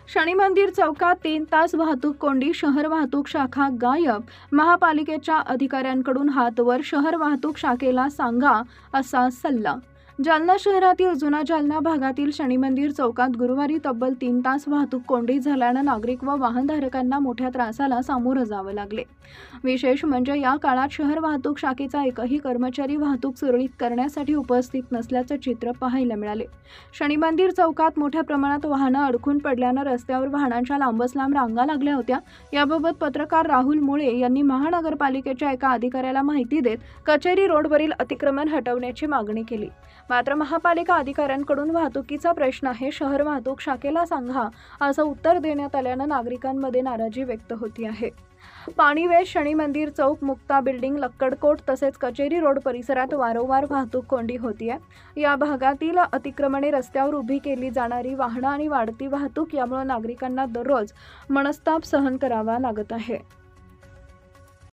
शनी मंदिर चौकात 3 तास वाहतूक कोंडी, शहर वाहतूक शाखा गायब. महापालिकेच्या अधिकाऱ्यांकडून हात वर, शहर वाहतूक शाखेला सांगा असा सल्ला. जालना शहरातील जुना जालना भागातील शनी मंदिर चौकात गुरुवारी तब्बल 3 तास वाहतूक कोंडी झाल्यानं नागरिक व वाहनधारकांना मोठ्या त्रासाला सामोरं जावं लागले. विशेष म्हणजे या काळात शहर वाहतूक शाखेचा एकही कर्मचारी वाहतूक सुरळीत करण्यासाठी उपस्थित नसल्याचं चित्र पाहायला मिळाले. शनी मंदिर चौकात मोठ्या प्रमाणात वाहनं अडकून पडल्यानं रस्त्यावर वाहनांच्या लांबच लांब रांगा लागल्या होत्या. याबाबत पत्रकार राहुल मुळे यांनी महानगरपालिकेच्या एका अधिकाऱ्याला माहिती देत कचेरी रोडवरील अतिक्रमण हटवण्याची मागणी केली. मात्र महापालिका अधिकाऱ्यांकडून वाहतुकीचा प्रश्न आहे, शहर वाहतूक शाखेला सांगा असं उत्तर देण्यात आल्यानं नागरिकांमध्ये नाराजी व्यक्त होती आहे. पाणीवेस, शनी मंदिर चौक, मुक्ता बिल्डिंग, लक्कडकोट तसेच कचेरी रोड परिसरात वारंवार वाहतूक कोंडी होतीये. या भागातील अतिक्रमणे, रस्त्यावर उभी केली जाणारी वाहनं आणि वाढती वाहतूक यामुळे नागरिकांना दररोज मनस्ताप सहन करावा लागत आहे.